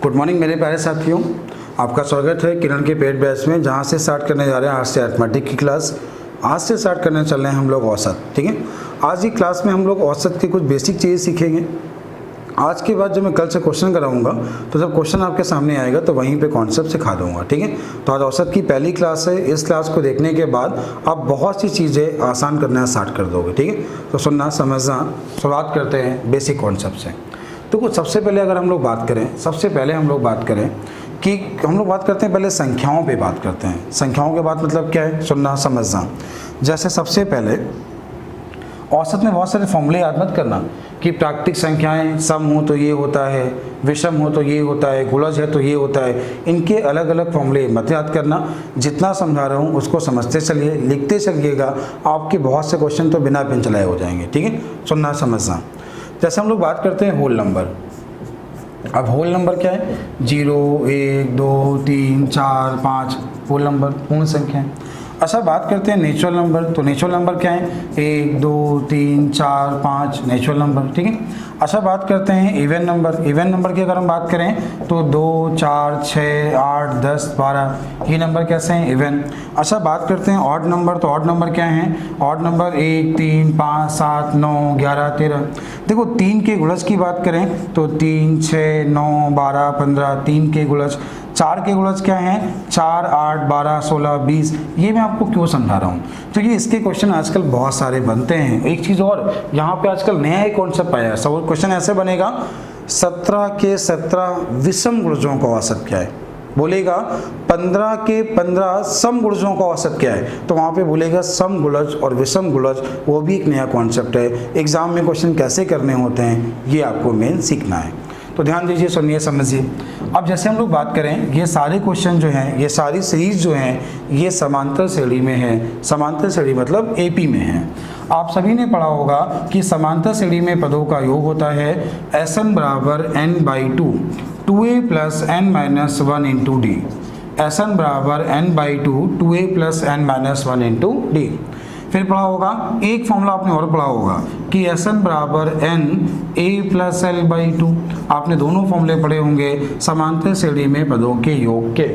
Good morning मेरे प्यारे साथियों, आपका स्वागत है किरण के पेड बैच में, जहां से स्टार्ट करने जा रहे हैं आज से अरिथमेटिक की क्लास। आज से स्टार्ट करने चल रहे हैं हम लोग औसत। ठीक है, आज की क्लास में हम लोग औसत के कुछ बेसिक चीज़ें सीखेंगे। आज के बाद जो मैं कल से क्वेश्चन कराऊंगा, तो जब क्वेश्चन आपके सामने आएगा तो वहीं पे कॉन्सेप्ट सिखा दूंगा। ठीक है, तो आज औसत की पहली क्लास है। इस क्लास को देखने के बाद आप बहुत सी चीज़ें आसान करना स्टार्ट कर दोगे। ठीक है, तो सुनना समझना। शुरुआत करते हैं बेसिक कॉन्सेप्ट से। तो कुछ सबसे पहले अगर हम लोग बात करें, कि हम लोग बात करते हैं पहले संख्याओं पे बात करते हैं। संख्याओं के बाद मतलब क्या है, सुनना समझना। जैसे सबसे पहले औसत में बहुत सारे फॉर्मूले याद मत करना कि प्राकृतिक संख्याएं सम हो तो ये होता है, विषम हो तो ये होता है, गुणज है तो ये होता है। इनके अलग अलग फॉर्मूले मत याद करना। जितना समझा रहा हूँ उसको समझते चलिए, लिखते चलिएगा। आपके बहुत से क्वेश्चन तो बिना पेन चलाए हो जाएंगे। ठीक है, सुनना समझना। जैसे हम लोग बात करते हैं होल नंबर। अब होल नंबर क्या है? 0, 1, 2, 3, 4, 5 होल नंबर पूर्ण संख्या है। अच्छा, बात करते हैं नेचुरल नंबर। तो नेचुरल नंबर क्या है? 1, 2, 3, 4, 5 नेचुरल नंबर। ठीक है। अच्छा, बात करते हैं इवन नंबर। इवन नंबर की अगर हम बात करें तो 2, 4, 6, 8, 10, 12 ये नंबर कैसे हैं? इवन। अच्छा, बात करते हैं ऑड नंबर। तो ऑड नंबर क्या है? Odd number 1, 3, 5, 7, 9, 11, 13। देखो, 3 के गुणज की बात करें तो 3, 6, 9, 12, 15 3 के गुणज। 4 के गुणज क्या हैं? 4, 8, 12, 16, 20। ये मैं आपको क्यों समझा रहा हूँ? क्योंकि इसके क्वेश्चन आजकल बहुत सारे बनते हैं। एक चीज़ और, यहाँ पे आजकल नया एक कॉन्सेप्ट आया है। सब क्वेश्चन ऐसे बनेगा, 17 के 17 विषम गुणजों का औसत क्या है? बोलेगा 15 के 15 सम गुणजों का औसत क्या है? तो वहाँ पे बोलेगा सम गुणज और विषम गुणज। वो भी एक नया कॉन्सेप्ट है। एग्जाम में क्वेश्चन कैसे करने होते हैं ये आपको मेन सीखना है। तो ध्यान दीजिए, सुनिए, समझिए। अब जैसे हम लोग बात करें, ये सारे क्वेश्चन जो हैं, ये सारी सीरीज जो हैं, ये समांतर श्रेणी में है। समांतर श्रेणी मतलब एपी में है। आप सभी ने पढ़ा होगा कि समांतर श्रेणी में पदों का योग होता है Sn बराबर n/2 2a + n-1 into D. Sn बराबर n/2 2a + n-1 into D. फिर पढ़ा होगा, एक फॉर्मूला आपने और पढ़ा होगा कि Sn बराबर n a + l/2। आपने दोनों फॉर्मूले पढ़े होंगे समांतर श्रेणी में पदों के योग के।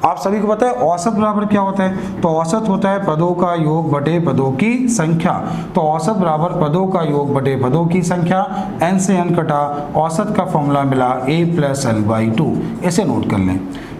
आप सभी को पता है औसत बराबर क्या होता है? तो औसत होता है पदों का योग बटे पदों की संख्या। तो औसत बराबर पदों का योग बटे पदों की संख्या। n से n कटा, औसत का फॉर्मूला मिला a + l/2। इसे नोट कर लें।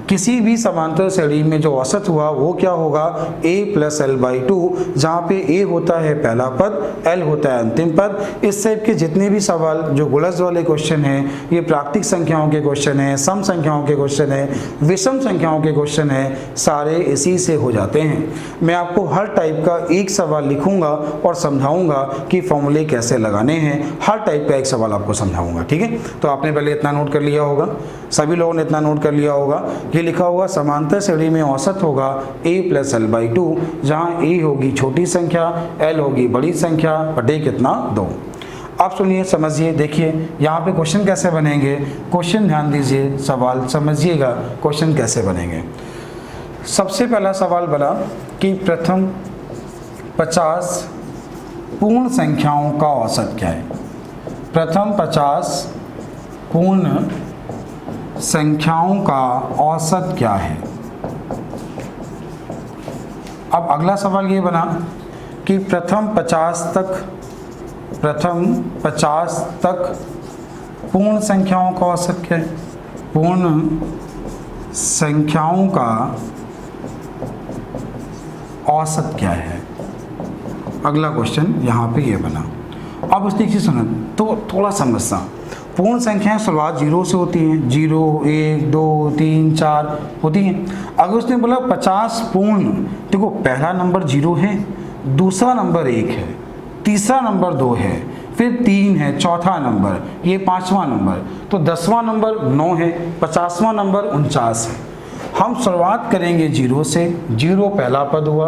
किसी भी समांतर श्रेणी में जो औसत हुआ वो क्या होगा? a + l/2, जहाँ पे a होता है पहला पद, l होता है अंतिम पद। इस टाइप के जितने भी सवाल जो गुणज वाले क्वेश्चन हैं, ये प्राकृतिक संख्याओं के क्वेश्चन हैं, सम संख्याओं के क्वेश्चन हैं, विषम संख्याओं के क्वेश्चन हैं, सारे इसी से हो जाते हैं। मैं आपको हर टाइप का एक सवाल लिखूंगा और समझाऊंगा कि फॉर्मूले कैसे लगाने हैं। हर टाइप का एक सवाल आपको समझाऊंगा। ठीक है, तो आपने पहले इतना नोट कर लिया होगा, सभी लोगों ने इतना नोट कर लिया होगा। ये लिखा होगा समांतर श्रेणी में औसत होगा a + l/2, जहां a होगी छोटी संख्या, l होगी बड़ी संख्या, बटे कितना? 2। आप सुनिए, समझिए, देखिए यहाँ पे क्वेश्चन कैसे बनेंगे। क्वेश्चन ध्यान दीजिए, सवाल समझिएगा क्वेश्चन कैसे बनेंगे। सबसे पहला सवाल बना कि प्रथम 50 पूर्ण संख्याओं का औसत क्या है? प्रथम 50 पूर्ण संख्याओं का औसत क्या है? अब अगला सवाल ये बना कि प्रथम 50 तक पूर्ण संख्याओं का औसत क्या है? पूर्ण संख्याओं का औसत क्या है? अगला क्वेश्चन यहाँ पे ये बना। अब उस तरीके से सुनो तो थोड़ा समझना। पूर्ण संख्याएं शुरुआत 0 से होती हैं। 0, 1, 2, 3, 4 होती हैं। अगर उसने बोला 50 पूर्ण, देखो पहला नंबर 0 है, दूसरा नंबर 1 है, तीसरा नंबर 2 है, फिर 3 है, चौथा नंबर, ये 5वां नंबर, तो 10वां नंबर 9 है, 50वां नंबर 49 है। हम शुरुआत करेंगे 0 से। 0 पहला पद हुआ,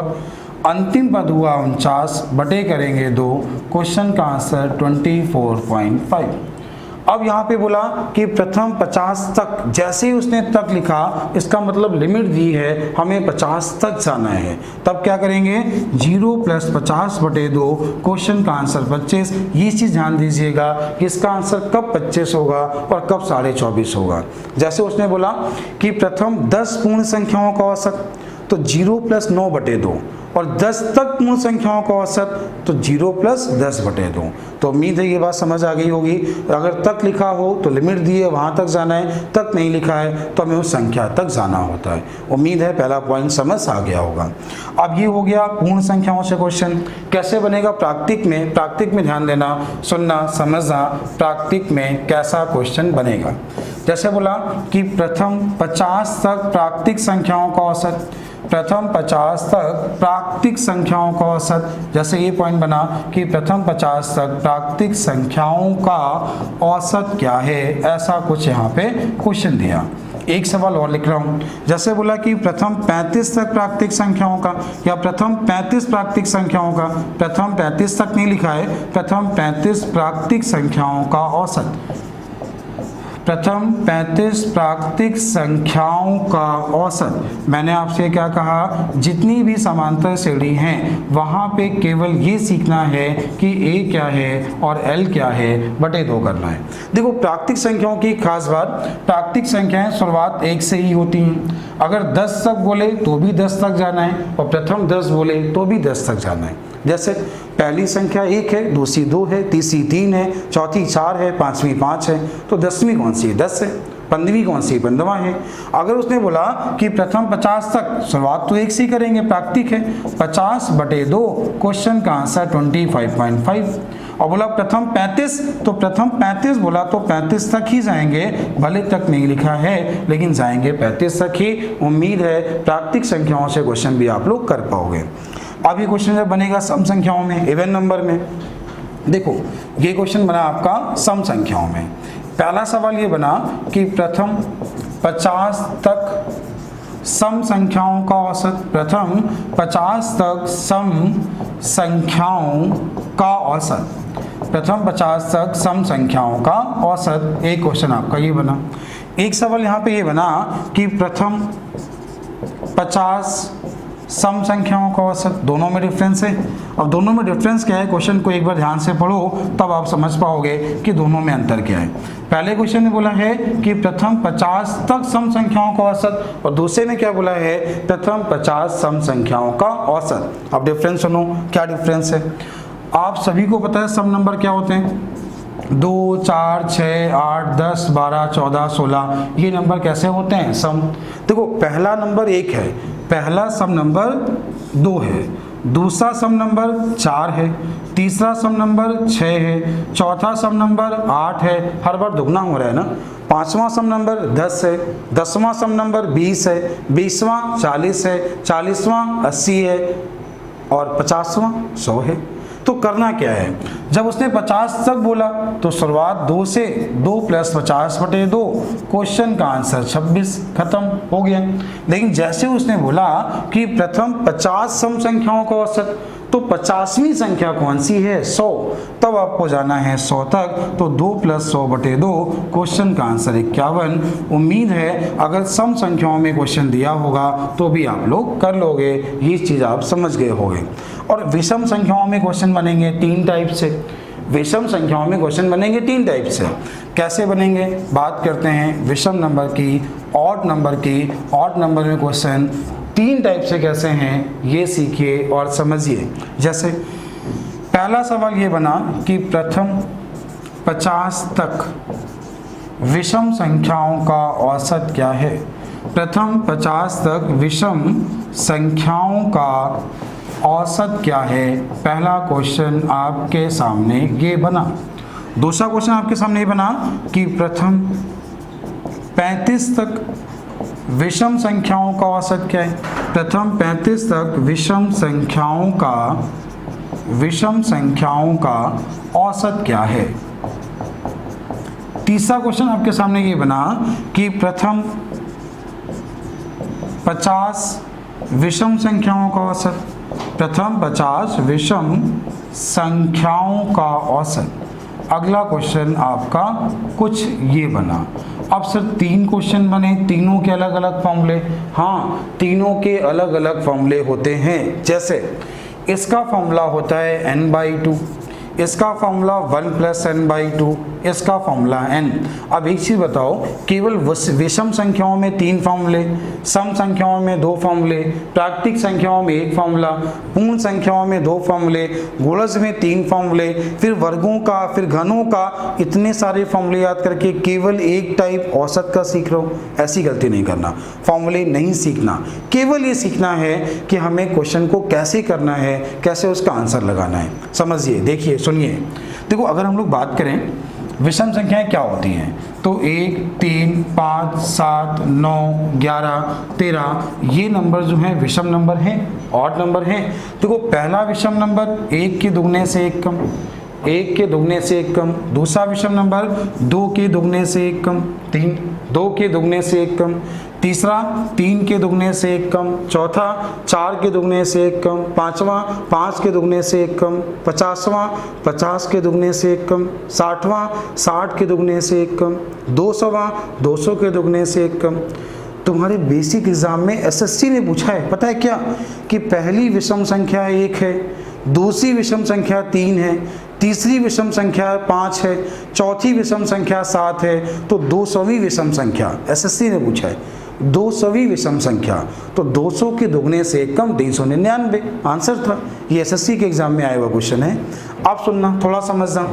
अंतिम पद हुआ 49, बटे करेंगे 2। क्वेश्चन का आंसर 24.5। अब यहाँ पे बोला कि प्रथम 50 तक, जैसे ही उसने तक लिखा इसका मतलब लिमिट दी है, हमें 50 तक जाना है। तब क्या करेंगे, 0 + 50/2, क्वेश्चन का आंसर 25। ये चीज़ ध्यान दीजिएगा कि इसका आंसर कब 25 होगा और कब 24.5 होगा। जैसे उसने बोला कि प्रथम 10 पूर्ण संख्याओं का औसत, तो 0 + 9/2, और 10 तक पूर्ण संख्याओं का औसत तो 0 + 10/2। तो उम्मीद है ये बात समझ आ गई होगी। अगर तक लिखा हो तो लिमिट दी है वहाँ तक जाना है, तक नहीं लिखा है तो हमें उस संख्या तक जाना होता है। उम्मीद है पहला पॉइंट समझ आ गया होगा। अब ये हो गया पूर्ण संख्याओं से क्वेश्चन। कैसे बनेगा प्राकृतिक में, प्राकृतिक में ध्यान देना, सुनना, समझना, प्राकृतिक में कैसा क्वेश्चन बनेगा। जैसे बोला कि प्रथम 50 तक प्राकृतिक संख्याओं का औसत, प्रथम 50 तक प्राकृतिक संख्याओं का औसत। जैसे ये पॉइंट बना कि प्रथम 50 तक प्राकृतिक संख्याओं का औसत क्या है, ऐसा कुछ यहाँ पे क्वेश्चन दिया। एक सवाल और लिख रहा हूँ। जैसे बोला कि प्रथम 35 तक प्राकृतिक संख्याओं का, या प्रथम 35 प्राकृतिक संख्याओं का, प्रथम 35 तक नहीं लिखा है, प्रथम 35 प्राकृतिक संख्याओं का औसत, प्रथम 35 प्राकृतिक संख्याओं का औसत। मैंने आपसे क्या कहा, जितनी भी समांतर श्रेणी हैं वहाँ पे केवल ये सीखना है कि A क्या है और L क्या है, बटे 2 करना है। देखो प्राकृतिक संख्याओं की खास बात, प्राकृतिक संख्याएं शुरुआत 1 से ही होती हैं। अगर 10 तक बोले तो भी 10 तक जाना है, और प्रथम 10 बोले तो भी 10 तक जाना है। जैसे पहली संख्या 1 है, दूसरी 2 है, तीसरी 3 है, चौथी 4 है, पांचवी 5 है, तो 10वीं कौन सी है, 10 है। 15वीं कौन सी, 15वां है। अगर उसने बोला कि प्रथम 50 तक, शुरुआत तो 1 से ही करेंगे, प्राकृतिक है, 50/2, क्वेश्चन का आंसर 25.5। और बोला प्रथम 35, तो प्रथम 35 बोला तो 35 तक ही जाएंगे, भले तक नहीं लिखा है लेकिन जाएंगे 35 तक ही। उम्मीद है प्राकृतिक संख्याओं से क्वेश्चन भी आप लोग कर पाओगे। अब ये क्वेश्चन जब बनेगा सम संख्याओं में, इवन नंबर में, देखो ये क्वेश्चन बना आपका सम संख्याओं में। पहला सवाल ये बना कि प्रथम 50 तक सम संख्याओं का औसत, प्रथम 50 तक सम संख्याओं का औसत, प्रथम 50 तक सम संख्याओं का औसत। एक क्वेश्चन आपका ये बना। एक सवाल यहाँ पे ये बना कि प्रथम 50 सम संख्याओं का औसत। दोनों में डिफरेंस है। अब दोनों में डिफरेंस क्या है, क्वेश्चन को एक बार ध्यान से पढ़ो तब आप समझ पाओगे कि दोनों में अंतर क्या है। पहले क्वेश्चन में बोला है कि प्रथम 50 तक सम संख्याओं का औसत, और दूसरे में क्या बोला है, प्रथम 50 सम संख्याओं का औसत। अब डिफरेंस सुनो, क्या डिफरेंस है। आप सभी को पता है सम नंबर क्या होते हैं, 2, 4, 6, 8, 10, 12, 14, 16, ये नंबर कैसे होते हैं सम। देखो पहला नंबर 1 है, पहला सम नंबर 2 है, दूसरा सम नंबर 4 है, तीसरा सम नंबर 6 है, चौथा सम नंबर 8 है, हर बार दुगना हो रहा है ना। पांचवा सम नंबर 10 है, 10वां सम नंबर 20 है, 20वां 40 है, 40वां 80 है, और 50वां 100 है। तो करना क्या है, जब उसने 50 तक बोला तो शुरुआत 2 से, 2 + 50/2, क्वेश्चन का आंसर 26, खत्म हो गया। लेकिन जैसे उसने बोला कि प्रथम 50 सम संख्याओं का औसत, तो 50वीं संख्या कौन सी है, 100, तब आपको जाना है 100 तक। तो 2 + 100/2, क्वेश्चन का आंसर 51। उम्मीद है अगर सम संख्याओं में क्वेश्चन दिया होगा तो भी आप लोग कर लोगे, ये चीज़ आप समझ गए होंगे। और विषम संख्याओं में क्वेश्चन बनेंगे 3 टाइप से। विषम संख्याओं में क्वेश्चन बनेंगे 3 टाइप से। कैसे बनेंगे, बात करते हैं विषम नंबर की, ऑड नंबर की। ऑड नंबर में क्वेश्चन 3 टाइप से कैसे हैं ये सीखिए और समझिए। जैसे पहला सवाल ये बना कि प्रथम 50 तक विषम संख्याओं का औसत क्या है। प्रथम 50 तक विषम संख्याओं का औसत क्या है, पहला क्वेश्चन आपके सामने ये बना। दूसरा क्वेश्चन आपके सामने ये बना कि प्रथम 35 तक विषम संख्याओं का औसत क्या है। प्रथम 35 तक विषम संख्याओं का औसत क्या है। तीसरा क्वेश्चन आपके सामने ये बना कि प्रथम 50 विषम संख्याओं का औसत, प्रथम 50 विषम संख्याओं का औसत। अगला क्वेश्चन आपका कुछ ये बना। अब सर 3 क्वेश्चन बने, तीनों के अलग अलग फॉर्मूले। हाँ, तीनों के अलग अलग फॉर्मूले होते हैं। जैसे इसका फॉर्मूला होता है n/2, इसका फॉर्मूला 1 + n/2, इसका फॉर्मूला n। अब एक चीज बताओ, केवल विषम संख्याओं में 3 फॉर्मूले, सम संख्याओं में 2 फॉर्मूले, प्राकृतिक संख्याओं में 1 फॉर्मूला, पूर्ण संख्याओं में 2 फॉर्मूले, गुणज में 3 फॉर्मूले, फिर वर्गों का, फिर घनों का, इतने सारे फॉर्मूले याद करके केवल एक टाइप औसत का सीख रहे हो। ऐसी गलती नहीं करना, फॉर्मूले नहीं सीखना, केवल ये सीखना है कि हमें क्वेश्चन को कैसे करना है, कैसे उसका आंसर लगाना है। समझिए, देखिए, सुनिए। देखो, अगर हम लोग बात करें विषम संख्याएं क्या होती हैं, तो 1, 3, 5, 7, 9, 11, 13 ये नंबर जो हैं विषम नंबर हैं, ऑड नंबर हैं। देखो, पहला विषम नंबर 1 के दुगने से 1 कम, 1 के दुगने से 1 कम। दूसरा विषम नंबर 2 के दुगने से 1 कम, 3, 2 के दुगने से 1 कम। तीसरा 3 के दुगने से 1 कम। चौथा 4 के दुगने से 1 कम। पांचवा 5 के दुगने से 1 कम। 50वां 50 के दुगने से 1 कम। 60वां 60 के दुगने से 1 कम। 200वां 200 के दुगने से 1 कम। तुम्हारे बेसिक एग्जाम में एसएससी ने पूछा है, पता है क्या, कि पहली विषम संख्या 1 है, दूसरी विषम संख्या 3 है, तीसरी विषम संख्या 5 है, चौथी विषम संख्या 7 है, तो 200वीं विषम संख्या एसएससी ने पूछा है। 200वीं विषम संख्या, तो 200 के दुगने से 1 कम, 399 आंसर था। ये एसएससी के एग्जाम में आया हुआ क्वेश्चन है। आप सुनना, थोड़ा समझना।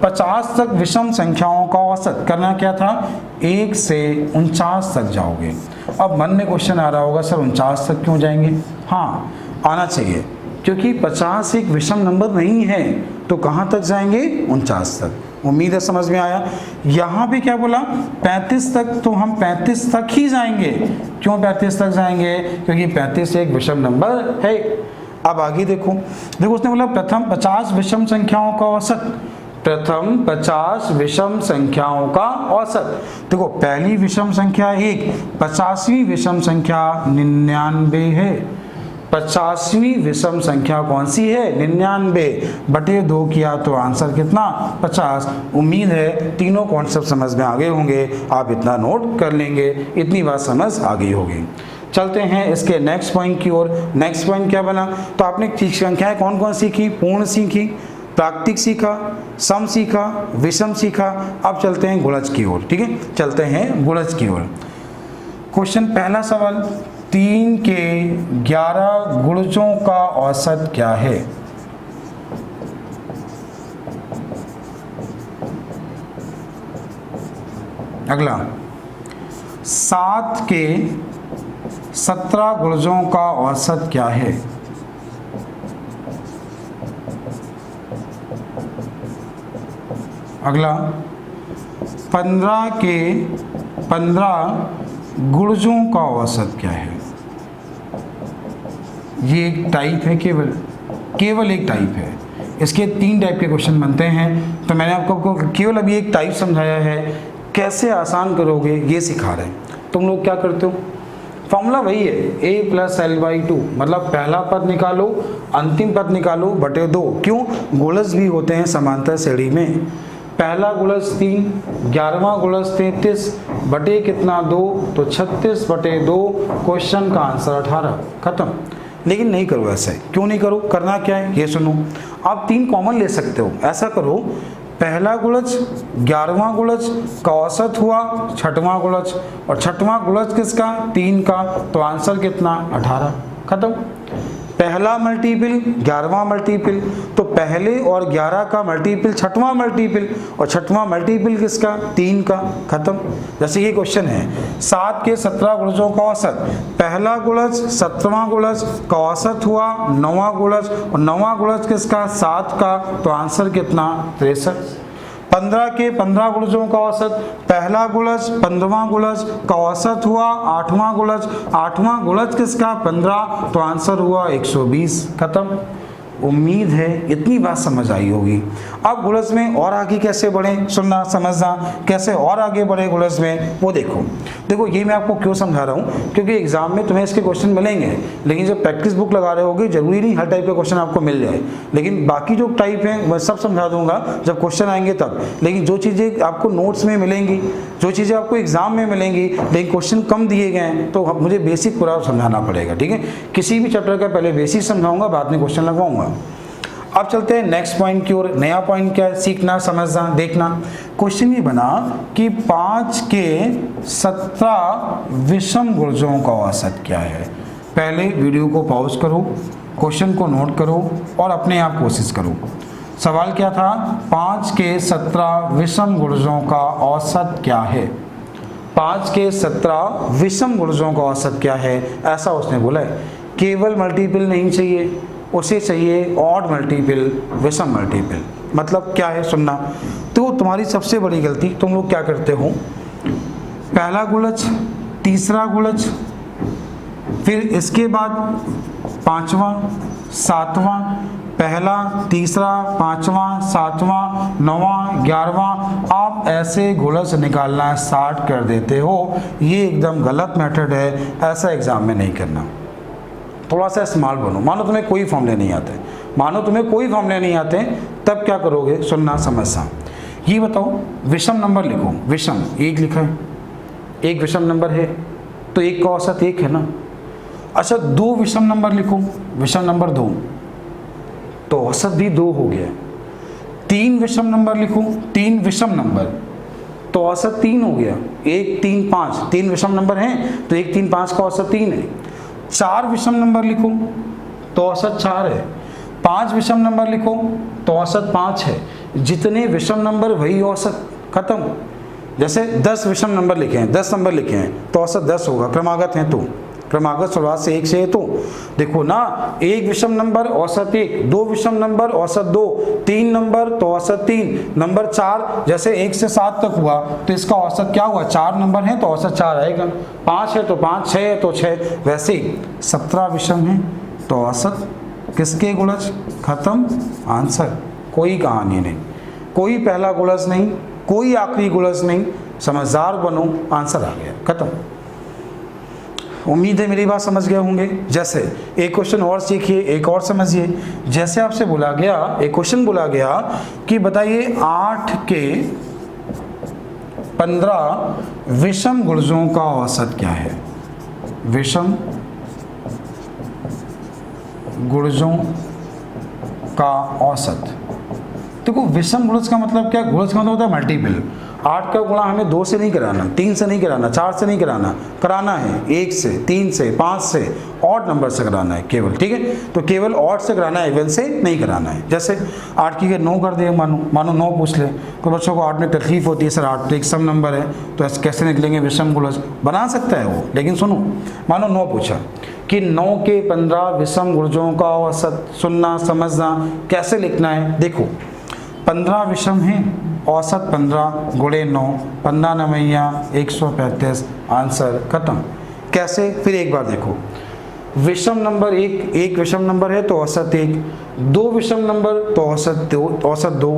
50 तक विषम संख्याओं का औसत करना क्या था, 1 से 49 तक जाओगे। अब मन में क्वेश्चन आ रहा होगा, सर 49 तक क्यों जाएंगे? हाँ, आना चाहिए, क्योंकि 50 एक विषम नंबर नहीं है, तो कहाँ तक जाएंगे, 49 तक। उम्मीद है समझ में आया। यहाँ भी क्या बोला, 35 तक, तो हम 35 तक ही जाएंगे। क्यों 35 तक जाएंगे? क्योंकि 35 एक विषम नंबर है। अब आगे देखो, देखो उसने बोला प्रथम 50 विषम संख्याओं का औसत, प्रथम 50 विषम संख्याओं का औसत। देखो, पहली विषम संख्या 1, 50वीं विषम संख्या 99 है। 50वीं विषम संख्या कौन सी है, 99/2 किया तो आंसर कितना, 50। उम्मीद है तीनों कॉन्सेप्ट समझ में आ गए होंगे, आप इतना नोट कर लेंगे, इतनी बात समझ आ गई होगी। चलते हैं इसके नेक्स्ट पॉइंट की ओर। नेक्स्ट पॉइंट क्या बना, तो आपने संख्याएं कौन कौन सीखी, पूर्ण सीखी, प्राकृतिक सीखा, सम सीखा, विषम सीखा। अब चलते हैं गुणज की ओर। ठीक है, चलते हैं गुणज की ओर। क्वेश्चन पहला सवाल, 3 के 11 गुणजों का औसत क्या है? अगला, 7 के 17 गुणजों का औसत क्या है? अगला, 15 के 15 गुणजों का औसत क्या है? ये एक टाइप है, केवल एक टाइप है। इसके 3 टाइप के क्वेश्चन बनते हैं, तो मैंने आपको केवल अभी एक टाइप समझाया है। कैसे आसान करोगे ये सिखा रहे हैं। तुम लोग क्या करते हो, फॉर्मूला वही है, a + l/2, मतलब पहला पद निकालो, अंतिम पद निकालो बटे 2। क्यों, गुणज भी होते हैं समांतर श्रेणी में। पहला गुणज 3, 11वां गुणज 33 बटे कितना 2, तो 36/2। क्वेश्चन का आंसर 18, खत्म। लेकिन नहीं करो ऐसे। क्यों नहीं करो, करना क्या है ये सुनो। आप 3 कॉमन ले सकते हो। ऐसा करो, पहला गुणज 11वां गुणज का औसत हुआ 6वां गुणज, और 6वां गुणज किसका, 3 का, तो आंसर कितना, 18, खत्म। पहला मल्टीपल 11वां मल्टीपल, तो पहले और 11 का मल्टीपल 6वां मल्टीपल, और 6वां मल्टीपल किसका, 3 का, खत्म। जैसे ये क्वेश्चन है, 7 के 17 गुणजों का औसत, पहला गुणज 17वां गुणज का औसत हुआ 9वां गुणज, और 9वां गुणज किसका, 7 का, तो आंसर कितना, 63। 15 के 15 गुणजों का औसत, पहला गुणज 15वां गुणज का औसत हुआ 8वां गुणज, 8वां गुणज किसका, 15, तो आंसर हुआ 120, खत्म। उम्मीद है इतनी बात समझ आई होगी। अब गुलज में और आगे कैसे बढ़ें, सुनना समझना, कैसे और आगे बढ़े गुलज में वो देखो ये मैं आपको क्यों समझा रहा हूँ, क्योंकि एग्जाम में तुम्हें इसके क्वेश्चन मिलेंगे, लेकिन जब प्रैक्टिस बुक लगा रहे होगे जरूरी नहीं हर टाइप का क्वेश्चन आपको मिल जाए, लेकिन बाकी जो टाइप हैं मैं सब समझा दूंगा जब क्वेश्चन आएंगे तब। लेकिन जो चीज़ें आपको नोट्स में मिलेंगी, जो चीज़ें आपको एग्जाम में मिलेंगी, लेकिन क्वेश्चन कम दिए गए हैं तो मुझे बेसिक पूरा समझाना पड़ेगा, ठीक है। किसी भी चैप्टर का पहले बेसिक समझाऊंगा, बाद में क्वेश्चन लगवाऊंगा। अब चलते हैं नेक्स्ट पॉइंट की ओर। नया पॉइंट क्या है, सीखना समझना देखना। क्वेश्चन ये बना कि 5 के 17 विषम गुणजों का औसत क्या है। पहले वीडियो को पॉज करो, क्वेश्चन को नोट करो और अपने आप कोशिश करो। सवाल क्या था, 5 के 17 विषम गुणजों का औसत क्या है। 5 के 17 विषम गुणजों का औसत क्या है, ऐसा उसने बोला है। केवल मल्टीपल नहीं चाहिए, उसे चाहिए ऑड मल्टीपल, विषम मल्टीपल। मतलब क्या है सुनना। तो तुम्हारी सबसे बड़ी गलती, तुम लोग क्या करते हो, पहला गुणज, तीसरा गुणज, फिर इसके बाद 5वां 7वां, पहला तीसरा 5वां 7वां 9वां 11वां, आप ऐसे गुणज निकालना स्टार्ट कर देते हो। ये एकदम गलत मेथड है, ऐसा एग्जाम में नहीं करना। थोड़ा सा स्मार्ट बनो। मानो तुम्हें कोई फॉर्मूले नहीं आते, तब क्या करोगे, सुनना समझना। ये बताओ विषम नंबर लिखो, विषम 1 लिखा है, 1 विषम नंबर है तो 1 का औसत 1 है ना। अच्छा 2 विषम नंबर लिखो, विषम नंबर 2 तो औसत भी 2 हो गया। 3 विषम नंबर लिखो, 3 विषम नंबर तो औसत 3 हो गया। 1 3 5, 3 विषम नंबर हैं तो 1 3 5 का औसत 3 है। 4 विषम नंबर लिखो तो औसत 4 है। 5 विषम नंबर लिखो तो औसत 5 है। जितने विषम नंबर वही औसत, खत्म। जैसे 10 विषम नंबर लिखे हैं, 10 नंबर लिखे हैं तो औसत 10 होगा, क्रमागत है तो, क्रमागत शुरुआत से 1 से है तो देखो ना, 1 विषम नंबर औसत 1, 2 विषम नंबर औसत 2, 3 नंबर तो औसत 3, नंबर 4 जैसे 1 से 7 तक हुआ तो इसका औसत क्या हुआ, 4 नंबर है तो औसत 4 आएगा। 5 है तो 5, 6 है तो 6, वैसे ही 17 विषम है तो औसत किसके गुणज, खत्म, आंसर। कोई कहानी नहीं, कोई पहला गुणज नहीं, कोई आखिरी गुणज नहीं, समझदार बनो, आंसर आ गया, खत्म। उम्मीद है मेरी बात समझ गए होंगे। जैसे एक क्वेश्चन और सीखिए, एक और समझिए। जैसे आपसे बोला गया, एक क्वेश्चन बोला गया कि बताइए 8 के 15 विषम गुणजों का औसत क्या है। विषम गुणजों का औसत। देखो विषम गुणज का मतलब क्या, गुणज का मतलब होता है मल्टीपल। 8 का गुणा हमें 2 से नहीं कराना, 3 से नहीं कराना, 4 से नहीं कराना है 1 से, 3 से, 5 से, ऑड नंबर से कराना है केवल, ठीक है। तो केवल ऑड से कराना है, इवन से नहीं कराना है। जैसे 8 की 9 कर दे, मानो 9 पूछ ले तो बच्चों को 8 में तकलीफ होती है, सर 8 तो एक सम नंबर है तो ऐसे कैसे निकलेंगे विषम गुणज, बना सकता है वो। लेकिन सुनो, मानो 9 पूछा कि 9 के 15 विषम गुणजों का औसत, सुनना समझना, कैसे लिखना है। देखो 15 विषम हैं, औसत 15 गुणे 9, 15 9 135, आंसर, खत्म। कैसे, फिर एक बार देखो, विषम नंबर 1 विषम नंबर है तो औसत 1, 2 विषम नंबर तो औसत 2,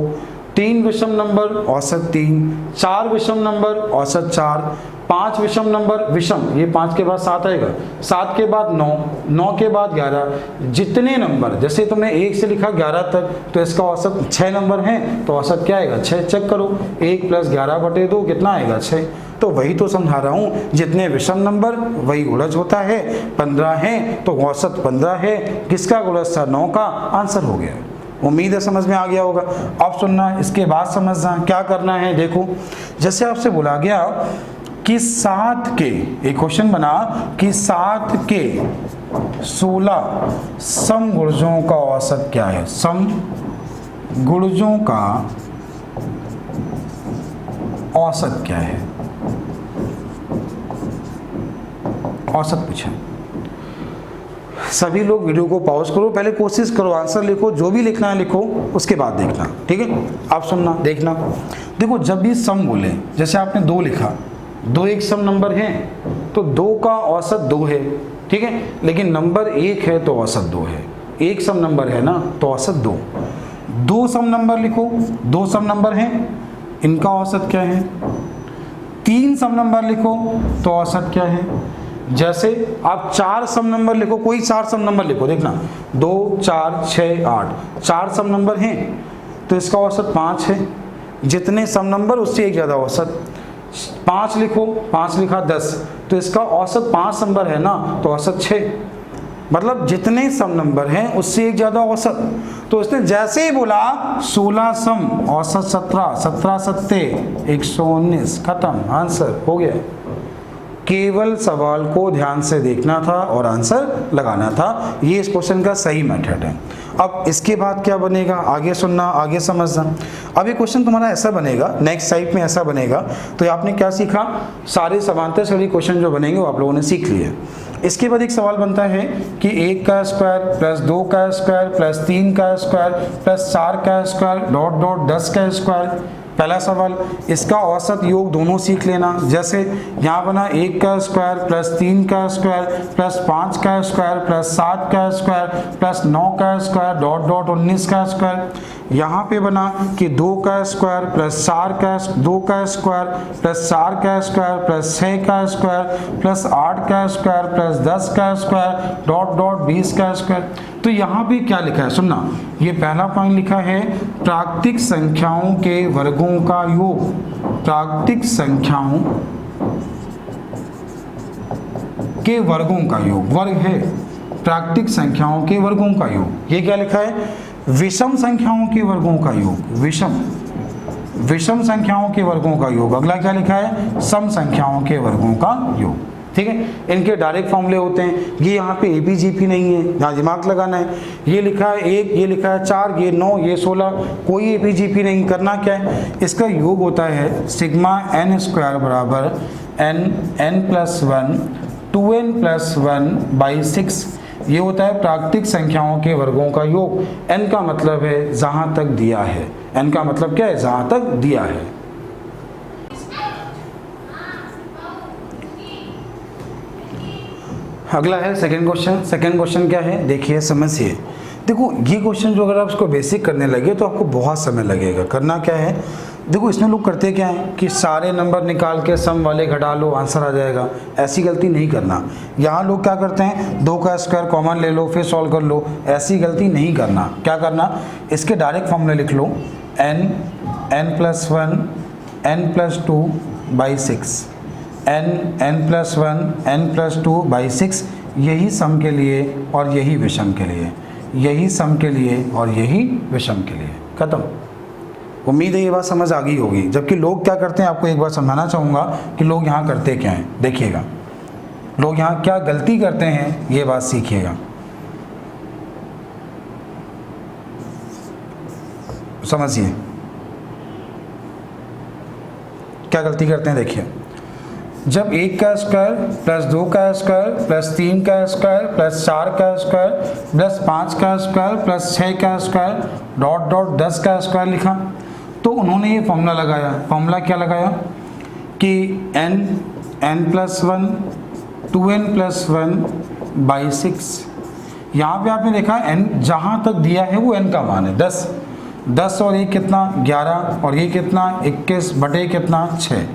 3 विषम नंबर औसत 3, 4 विषम नंबर औसत 4, 5 विषम नंबर, विषम ये 5 के बाद 7 आएगा, 7 के बाद 9, 9 के बाद 11। जितने नंबर, जैसे तुमने 1 से लिखा 11 तक तो इसका औसत 6 नंबर हैं तो औसत क्या आएगा, 6। चेक करो, 1 + 11/2 कितना आएगा, 6। तो वही तो समझा रहा हूँ, जितने विषम नंबर वही गुणज होता है। 15 हैं तो औसत 15 है, किसका गुणज था, 9 का, आंसर हो गया। उम्मीद है समझ में आ गया होगा। अब सुनना, इसके बाद समझना क्या करना है। देखो जैसे आपसे बोला गया कि 7 के, एक क्वेश्चन बना कि 7 के 16 सम गुणजों का औसत क्या है। सम गुणजों का औसत क्या है, औसत पूछा। सभी लोग वीडियो को पॉज करो, पहले कोशिश करो, आंसर लिखो, जो भी लिखना है लिखो, उसके बाद देखना, ठीक है। आप सुनना देखना। देखो जब भी सम बोले, जैसे आपने 2 लिखा, 2 एक सम नंबर है तो 2 का औसत 2 है, ठीक है। लेकिन नंबर 1 है तो औसत 2 है। एक सम नंबर है ना तो औसत 2। 2 सम नंबर लिखो, 2 सम नंबर हैं, इनका औसत क्या है। 3 सम नंबर लिखो तो औसत क्या है। जैसे आप 4 सम नंबर लिखो, कोई 4 सम नंबर लिखो, देखना 2 4 6 8, 4 सम नंबर हैं तो इसका औसत 5 है। जितने सम नंबर उससे एक ज़्यादा औसत। 5 लिखो, 5 लिखा 10 तो इसका औसत 5 नंबर है ना तो औसत 6। मतलब जितने सम नंबर हैं उससे एक ज़्यादा औसत। तो इसने जैसे ही बोला 16 सम, औसत 17, 17 सत्ते 119, खत्म, आंसर हो गया। केवल सवाल को ध्यान से देखना था और आंसर लगाना था, ये इस क्वेश्चन का सही मेथड है। अब इसके बाद क्या बनेगा, आगे सुनना, आगे समझना। अब ये क्वेश्चन तुम्हारा ऐसा बनेगा, नेक्स्ट टाइप में ऐसा बनेगा। तो आपने क्या सीखा, सारे समांतर श्रेणी क्वेश्चन जो बनेंगे वो आप लोगों ने सीख लिए। इसके बाद एक सवाल बनता है कि 1 का स्क्वायर प्लस 2 का स्क्वायर प्लस 3 का स्क्वायर प्लस 4 का स्क्वायर डॉट डॉट 10 का स्क्वायर। पहला सवाल, इसका औसत योग दोनों सीख लेना। जैसे यहाँ बना 1 का स्क्वायर प्लस 3 का स्क्वायर प्लस 5 का स्क्वायर प्लस 7 का स्क्वायर प्लस 9 का स्क्वायर डॉट डॉट 19 का स्क्वायर। यहाँ पे बना कि 2 का स्क्वायर प्लस 2 का स्क्वायर प्लस 4 का स्क्वायर प्लस 6 का स्क्वायर प्लस 8 का स्क्वायर प्लस 10 का स्क्वायर डॉट डॉट 20 का स्क्वायर। तो यहाँ पे क्या लिखा है सुनना, ये पहला पॉइंट लिखा है प्राकृतिक संख्याओं के वर्गों का योग। प्राकृतिक संख्याओं के वर्गों का योग, वर्ग है प्राकृतिक संख्याओं के वर्गों का योग। ये क्या लिखा है, विषम संख्याओं के वर्गों का योग, विषम संख्याओं के वर्गों का योग। अगला क्या लिखा है, सम संख्याओं के वर्गों का योग। ठीक है, इनके डायरेक्ट फॉर्मूले होते हैं। ये यहाँ पे एपीजीपी नहीं है, यहाँ दिमाग लगाना है। ये लिखा है 1, ये लिखा है 4, ये 9, ये 16, कोई एपीजीपी नहीं। करना क्या है, इसका योग होता है सिग्मा n स्क्वायर बराबर n plus 1 2n plus 1 by 6। ये होता है प्राकृतिक संख्याओं के वर्गों का योग। n का मतलब है जहाँ तक दिया है, n का मतलब क्या है, जहाँ तक दिया है। अगला है सेकंड क्वेश्चन। सेकंड क्वेश्चन क्या है, देखिए समझिए। देखो ये क्वेश्चन जो अगर आप इसको बेसिक करने लगे तो आपको बहुत समय लगेगा। करना क्या है, देखो इसमें लोग करते क्या है कि सारे नंबर निकाल के सम वाले घटा लो आंसर आ जाएगा। ऐसी गलती नहीं करना। यहाँ लोग क्या करते हैं, 2 का स्क्वायर कॉमन ले लो फिर सॉल्व कर लो, ऐसी गलती नहीं करना। क्या करना, इसके डायरेक्ट फॉर्मूले लिख लो, n plus 1 n plus 2 by 6, n plus 1 n plus 2 by 6। यही सम के लिए और यही विषम के लिए, यही सम के लिए और यही विषम के लिए। खत्म। उम्मीद है ये बात समझ आ गई होगी। जबकि लोग क्या करते हैं, आपको एक बार समझाना चाहूँगा कि लोग यहाँ करते क्या हैं। देखिएगा लोग यहाँ क्या गलती करते हैं, ये बात सीखिएगा, समझिए क्या गलती करते हैं। देखिए, जब 1 का स्क्वायर प्लस 2 का स्क्वायर प्लस 3 का स्क्वायर प्लस 4 का स्क्वायर प्लस 5 का स्क्वायर प्लस 6 का स्क्वायर डॉट डॉट 10 का स्क्वायर लिखा, तो उन्होंने ये फॉर्मूला लगाया। फॉर्मूला क्या लगाया कि n plus 1 2n plus 1 by 6। यहाँ पे आपने देखा n जहाँ तक दिया है वो n का मान है 10। 10 और 1 कितना 11 और ये कितना 21 बटे कितना 6।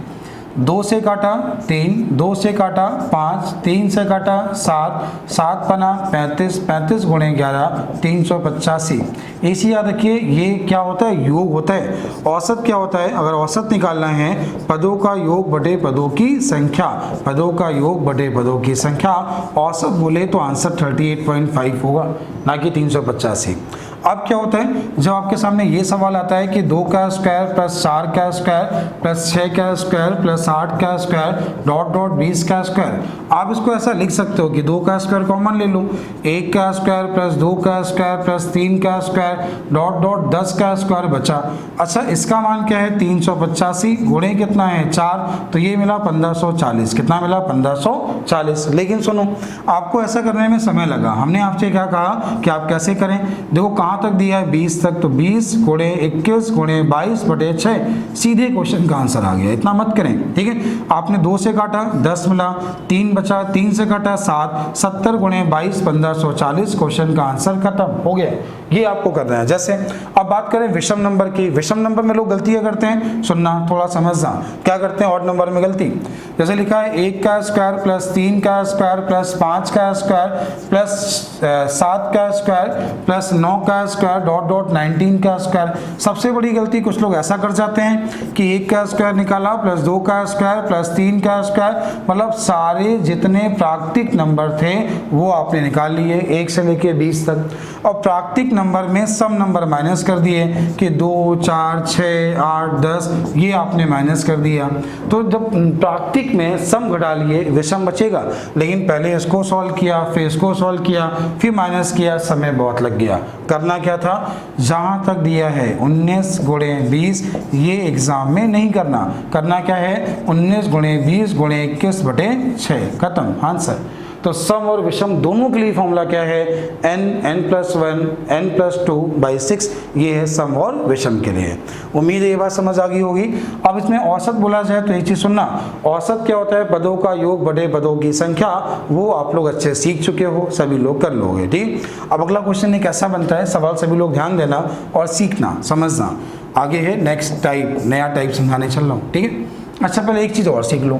2 से काटा 3, 2 से काटा 5, 3 से काटा 7, 7 पना 35, 35 गुणे 11 385। इसी याद रखिए, ये क्या होता है, योग होता है। औसत क्या होता है, अगर औसत निकालना है पदों का योग बटे पदों की संख्या, पदों का योग बटे पदों की संख्या। औसत बोले तो आंसर 38.5 होगा, ना कि 385। अब क्या होता है, जब आपके सामने ये सवाल आता है कि 2 का स्क्वायर प्लस 4 का स्क्वायर प्लस 6 का स्क्वायर प्लस 8 का स्क्वायर डॉट डॉट 20 का स्क्वायर, आप इसको ऐसा लिख सकते हो कि 2 का स्क्वायर कॉमन ले लो, 1 का स्क्वायर प्लस 2 का स्क्वायर प्लस 3 का स्क्वायर डॉट डॉट 10 का स्क्वायर बचा। अच्छा, इसका मान क्या है 385 गुणे कितना है 4, तो ये मिला 1540। कितना मिला 1540। लेकिन सुनो, आपको ऐसा करने में समय लगा। हमने आपसे क्या कहा कि आप कैसे करें, देखो कहाँ जहाँ तक दिया है 20 तक, तो 20 गुणे 21 गुणे 22/6 सीधे क्वेश्चन का आंसर आ गया। इतना मत करें, ठीक है। आपने 2 से काटा 10 मिला, 3 बचा, 3 से काटा 7, 70 गुणे 22 1540, क्वेश्चन का आंसर खत्म हो गया। ये आपको करना है। जैसे अब बात करें विषम नंबर की, विषम नंबर में लोग गलतियां करते हैं, सुनना थोड़ा समझना। क्या करते हैं ऑड नंबर में गलती? जैसे लिखा है 1 का स्क्वायर प्लस 3 का स्क्वायर प्लस 5 का स्क्वायर प्लस 7 का स्क्वायर प्लस 9 का स्क्वायर डॉट डॉट 19 का स्क्वायर। सबसे बड़ी गलती कुछ लोग ऐसा कर जाते हैं कि 1 का स्क्वायर निकाला प्लस 2 का स्क्वायर प्लस 3 का स्क्वायर, मतलब सारे जितने प्राकृतिक नंबर थे वो आपने निकाल लिए 1 से लेके 20 तक। और प्राकृतिक नंबर में सम नंबर माइनस कर दिए कि 2 4 6 8 10, ये आपने माइनस कर दिया। तो जब प्राकृतिक में सम घटा लिए विषम बचेगा, लेकिन पहले इसको सॉल्व किया, फिर इसको सॉल्व किया, फिर माइनस किया, समय बहुत लग गया। करना क्या था, जहां तक दिया है 19 गुणे 20, ये एग्जाम में नहीं करना। करना क्या है 19 गुणे 20 गुणे 21/6, खत्म आंसर। तो सम और विषम दोनों के लिए फॉर्मूला क्या है, n+1 n+2/6, ये है सम और विषम के लिए। उम्मीद है ये बात समझ आ गई होगी। अब इसमें औसत बोला जाए तो एक चीज सुनना, औसत क्या होता है, पदों का योग बटे पदों की संख्या। वो आप लोग अच्छे सीख चुके हो, सभी लोग कर लोगे, ठीक। अब अगला क्वेश्चन कैसा बनता है, सवाल सभी लोग ध्यान देना और सीखना समझना। आगे है नेक्स्ट टाइप, नया टाइप समझाने चल रहा हूँ, ठीक है। अच्छा पहले एक चीज और सीख लो,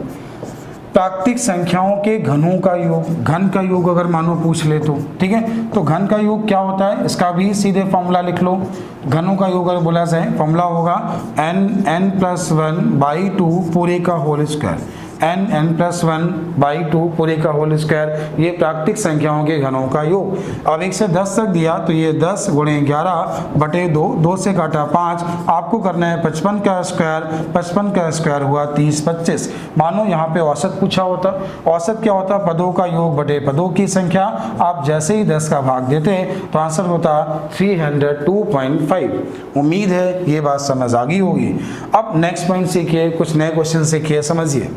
प्राकृतिक संख्याओं के घनों का योग, घन का योग अगर मानो पूछ ले तो, ठीक है। तो घन का योग क्या होता है, इसका भी सीधे फॉर्मूला लिख लो। घनों का योग अगर बोला जाए फॉर्मूला होगा n+1/2 पूरे का होल स्क्वायर, n+1/2 पूरे का होल स्क्वायर, ये प्राकृतिक संख्याओं के घनों का योग। अब 1 से 10 तक दिया तो ये 10 गुणे 11/2, 2 से काटा 5, आपको करना है 55 का स्क्वायर, 55 का स्क्वायर हुआ 30 25। मानो यहाँ पे औसत पूछा होता, औसत क्या होता, पदों का योग बटे पदों की संख्या। आप जैसे ही 10 का भाग देते तो आंसर होता 302.5। उम्मीद है ये बात समझ आ गई होगी। अब नेक्स्ट पॉइंट सीखिए, कुछ नए क्वेश्चन सीखिए, समझिए।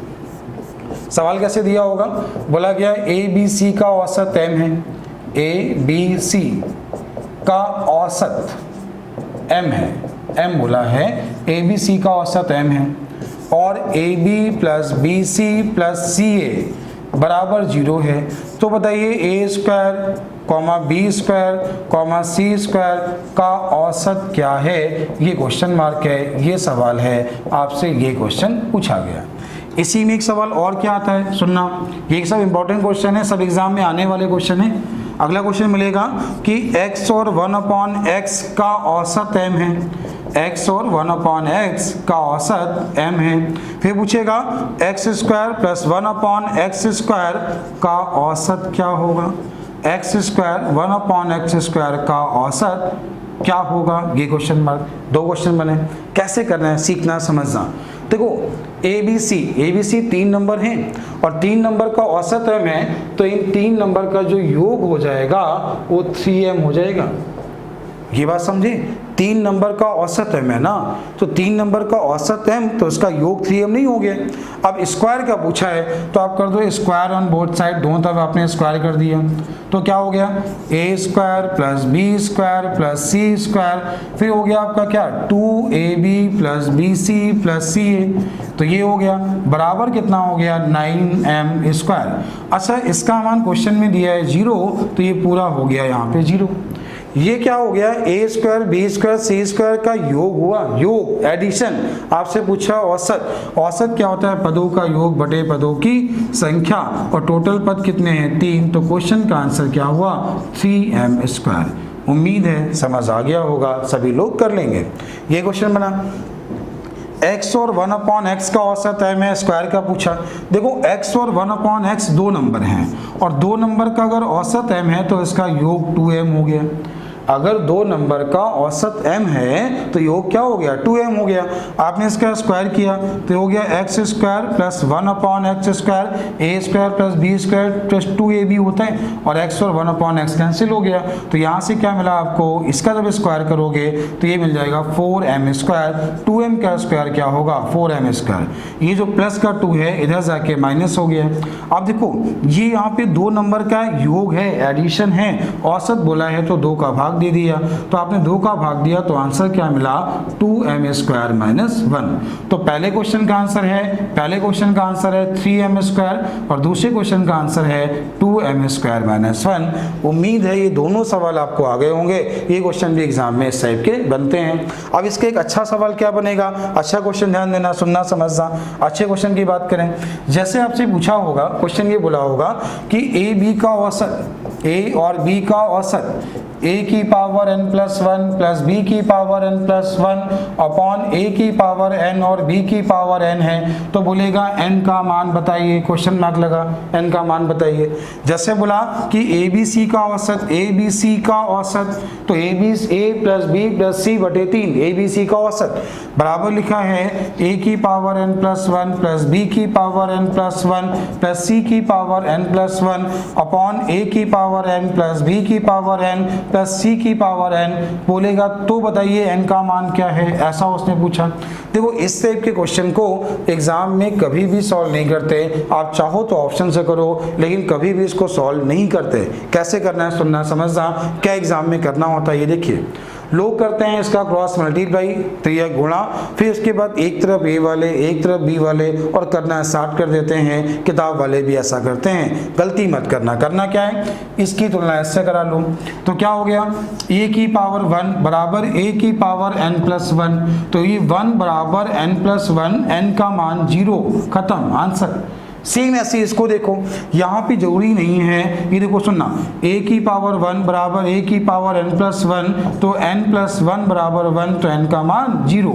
सवाल कैसे दिया होगा, बोला गया ABC का औसत m है, ABC का औसत m है, m बोला है, ABC का औसत m है और AB + BC + CA बराबर 0 है। तो बताइए A square, B square, C square का औसत क्या है, ये क्वेश्चन मार्क है, ये सवाल है, आपसे ये क्वेश्चन पूछा गया। इसी में एक सवाल और क्या आता है, सुनना, ये सब इंपॉर्टेंट क्वेश्चन है, सब एग्जाम में आने वाले क्वेश्चन है। अगला क्वेश्चन मिलेगा कि x और 1/x का औसत m है, x और 1/x का औसत m है। फिर पूछेगा x² + 1/x² का औसत क्या होगा, x² 1/x² का औसत क्या होगा, ये क्वेश्चन मार्क। 2 क्वेश्चन बने, कैसे करना है सीखना समझना। देखो ABC 3 नंबर हैं और 3 नंबर का औसत m है, तो इन 3 नंबर का जो योग हो जाएगा वो 3m हो जाएगा। ये बात समझे, 3 नंबर का औसत m है ना, तो 3 नंबर का औसत m, तो इसका योग 3m नहीं हो गया। अब स्क्वायर का पूछा है तो आप कर दो स्क्वायर ऑन बोथ साइड, दोनों तरफ आपने स्क्वायर कर दिया, तो क्या हो गया A² + B² + C स्क्वायर, फिर हो गया आपका क्या 2AB + BC + CA, तो ये हो गया बराबर कितना हो गया 9m स्क्वायर। अच्छा इसका मान क्वेश्चन में दिया है 0, तो ये पूरा हो गया यहाँ पे 0। ये क्या हो गया A² B² C² का योग हुआ, योग एडिशन। आपसे पूछा औसत, औसत क्या होता है, पदों का योग बटे पदों की संख्या, और टोटल पद कितने हैं 3, तो क्वेश्चन का आंसर क्या हुआ 3m²। उम्मीद है समझ आ गया होगा, सभी लोग कर लेंगे। ये क्वेश्चन बना x और 1/x का औसत m है, स्क्वायर का पूछा। देखो x और 1/x 2 नंबर हैं और 2 नंबर का अगर औसत m है तो इसका योग 2m हो गया। अगर 2 नंबर का औसत m है तो योग क्या हो गया 2m हो गया। आपने इसका स्क्वायर किया तो हो गया x² + 1/x², A² + B² + 2ab होता है, और x और 1/x कैंसिल हो गया। तो यहाँ से क्या मिला आपको, इसका जब स्क्वायर करोगे तो ये मिल जाएगा 4m²। 2m का स्क्वायर क्या होगा 4m²। ये जो प्लस का 2 है इधर जाके माइनस हो गया। अब देखो ये यहाँ पे 2 नंबर का योग है, एडिशन है, औसत बोला है तो 2 का भाग भाग दे दिया, तो आपने 2 का भाग दिया तो आंसर क्या मिला 2m² माइनस 1। तो पहले क्वेश्चन का आंसर है 3m² और दूसरे क्वेश्चन का आंसर है 2m² माइनस 1। उम्मीद है ये दोनों सवाल आपको आ गए होंगे। ये क्वेश्चन भी एग्जाम में इस टाइप के बनते हैं। अब इसके एक अच्छा सवाल क्या बनेगा, अच्छा क्वेश्चन, ध्यान देना, सुनना समझना। अच्छे क्वेश्चन की बात करें, जैसे आपसे पूछा होगा, क्वेश्चन ये बोला होगा कि ए बी का औसत, ए और बी का औसत a की power n plus 1 plus B की power n plus 1 upon a की पावर n और b की पावर n है, तो बोलेगा n का मान बताइए, क्वेश्चन मार्क लगा, n का मान बताइए। जैसे बोला कि ए बी सी का औसत, ए बी सी का औसत, तो ए प्लस बी प्लस सी बटे 3 ए बी सी का औसत बराबर लिखा है a की power n plus 1 plus b की power n plus 1 plus c की power n plus 1 upon a की पावर n प्लस b की पावर n प्लस c की पावर n। बोलेगा तो बताइए n का मान क्या है, ऐसा उसने पूछा। देखो इस टाइप के क्वेश्चन को एग्जाम में कभी भी सॉल्व नहीं करते, आप चाहो तो ऑप्शन से करो लेकिन कभी भी इसको सॉल्व नहीं करते। कैसे करना है, सुनना समझना, क्या एग्जाम में करना होता है ये देखिए। लोग करते हैं इसका क्रॉस मल्टीप्लाई, तो यह गुणा, फिर उसके बाद एक तरफ ए वाले एक तरफ बी वाले और करना स्टार्ट कर देते हैं। किताब वाले भी ऐसा करते हैं, गलती मत करना। करना क्या है, इसकी तुलना इससे करा लो, तो क्या हो गया a की पावर 1 बराबर a की पावर n प्लस 1, तो ये 1 बराबर n प्लस 1, n का मान 0, खत्म आंसर। सेम ऐसे इसको देखो, यहाँ पे जरूरी नहीं है, ये देखो सुनना, a की पावर 1 बराबर a की पावर n प्लस 1, तो n प्लस 1 बराबर 1, तो n का मान 0।